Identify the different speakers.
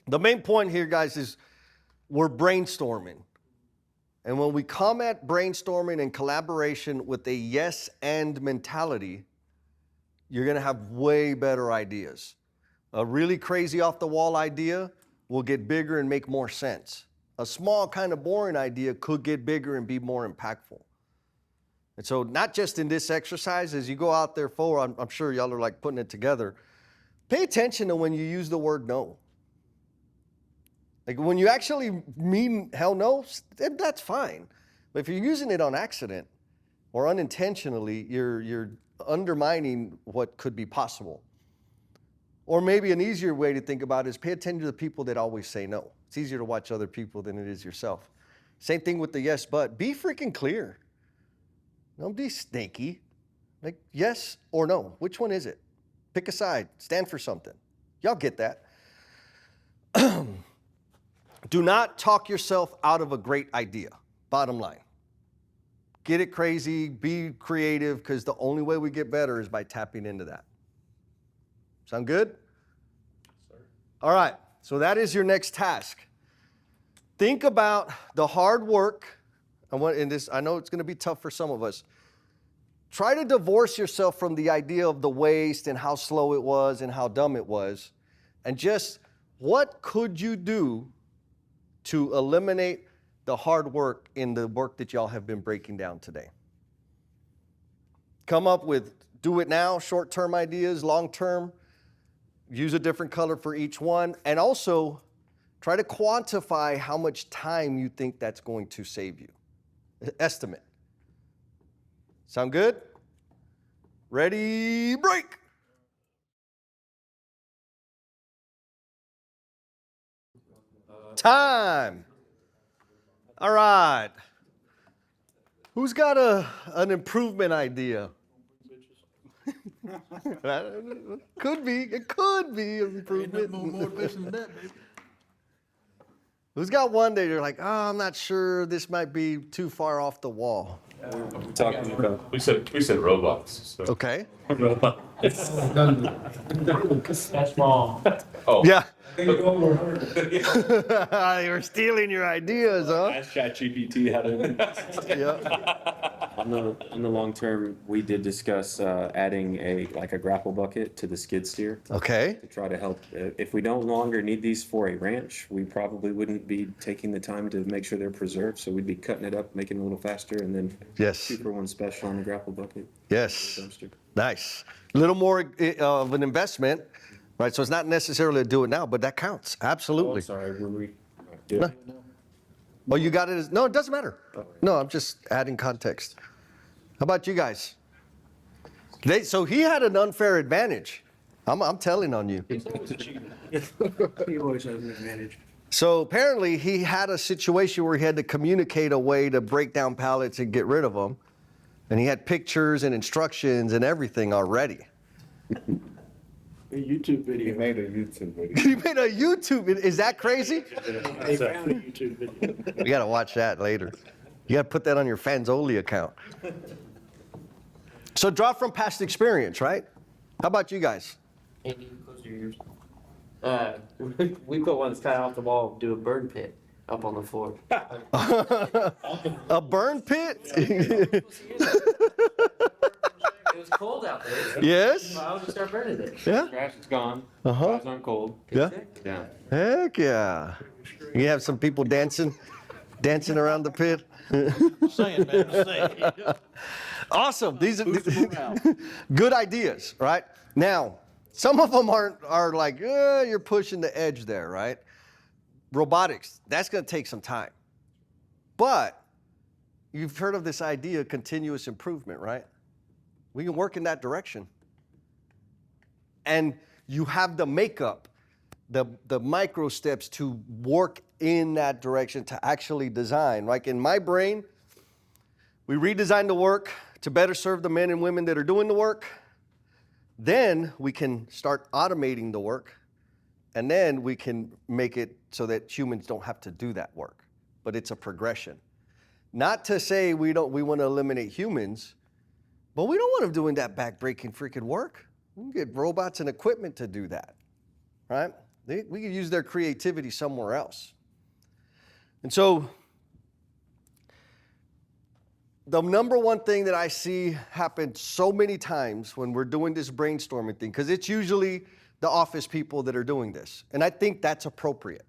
Speaker 1: The main point here, guys, is we're brainstorming. And when we come at brainstorming and collaboration with a yes and mentality, you're going to have way better ideas. A really crazy off the wall idea will get bigger and make more sense. A small kind of boring idea could get bigger and be more impactful. And so not just in this exercise, as you go out there forward, I'm sure y'all are like putting it together. Pay attention to when you use the word no. Like when you actually mean hell no, that's fine. But if you're using it on accident or unintentionally, you're undermining what could be possible. Or maybe an easier way to think about it is pay attention to the people that always say no. It's easier to watch other people than it is yourself. Same thing with the yes, but. Be freaking clear. Don't be snaky. Like yes or no. Which one is it? Pick a side. Stand for something. Y'all get that. Do not talk yourself out of a great idea. Bottom line. Get it crazy. Be creative, because the only way we get better is by tapping into that. Sound good? Yes, sir. All right. So that is your next task. Think about the hard work. I know it's going to be tough for some of us. Try to divorce yourself from the idea of the waste and how slow it was and how dumb it was. And just what could you do to eliminate the hard work in the work that y'all have been breaking down today? Come up with do it now, short-term ideas, long-term. Use a different color for each one. And also try to quantify how much time you think that's going to save you. Estimate. Sound good? Ready, break. Time. All right. Who's got an improvement idea? Could be. It could be an improvement.
Speaker 2: Ain't nothing more motivation than that, baby.
Speaker 1: Who's got one that you're like, oh, I'm not sure, this might be too far off the wall?
Speaker 3: We're talking about. We said robots. So.
Speaker 1: Okay.
Speaker 3: Robots.
Speaker 4: That's wrong.
Speaker 3: Oh.
Speaker 1: Yeah. They were stealing your ideas, huh?
Speaker 3: Ask ChatGPT how to.
Speaker 1: Yeah.
Speaker 5: On the long term, we did discuss adding a grapple bucket to the skid steer
Speaker 1: Okay.
Speaker 5: to try to help. If we no longer need these for a ranch, we probably wouldn't be taking the time to make sure they're preserved. So we'd be cutting it up, making it a little faster, and then
Speaker 1: Yes.
Speaker 5: 2-for-1 special on the grapple bucket.
Speaker 1: Yes.
Speaker 5: Dumpster.
Speaker 1: Nice. A little more of an investment, right? So it's not necessarily to do it now, but that counts. Absolutely.
Speaker 5: Oh, sorry, were we?
Speaker 1: No. Oh, you got it? No, it doesn't matter. No, I'm just adding context. How about you guys? So he had an unfair advantage. I'm telling on you.
Speaker 2: He always has an advantage.
Speaker 1: So apparently he had a situation where he had to communicate a way to break down pallets and get rid of them. And he had pictures and instructions and everything already.
Speaker 2: A YouTube video.
Speaker 6: He made a YouTube video.
Speaker 1: He made a YouTube video. Is that crazy?
Speaker 2: They found a YouTube video.
Speaker 1: You got to watch that later. You got to put that on your Fanzoli account. So draw from past experience, right? How about you guys?
Speaker 4: Andy, close your ears. We put one that's kind of off the wall, do a burn pit up on the floor.
Speaker 1: A burn pit?
Speaker 4: It was cold out there.
Speaker 1: Yes.
Speaker 4: So I would just start burning it.
Speaker 1: Yeah?
Speaker 5: Trash is gone.
Speaker 1: Uh-huh.
Speaker 5: Guys aren't cold.
Speaker 1: Yeah.
Speaker 5: Yeah.
Speaker 1: Heck yeah. You have some people dancing around the pit.
Speaker 2: Saying, man, saying.
Speaker 1: Awesome. These are good ideas, right? Now, some of them are like, you're pushing the edge there, right? Robotics, that's going to take some time. But you've heard of this idea of continuous improvement, right? We can work in that direction. And you have the makeup, the micro steps to work in that direction to actually design. Like in my brain, we redesign the work to better serve the men and women that are doing the work. Then we can start automating the work. And then we can make it so that humans don't have to do that work. But it's a progression. Not to say we want to eliminate humans, but we don't want them doing that back-breaking freaking work. We can get robots and equipment to do that, right? We could use their creativity somewhere else. And so the number one thing that I see happen so many times when we're doing this brainstorming thing, because it's usually the office people that are doing this, and I think that's appropriate.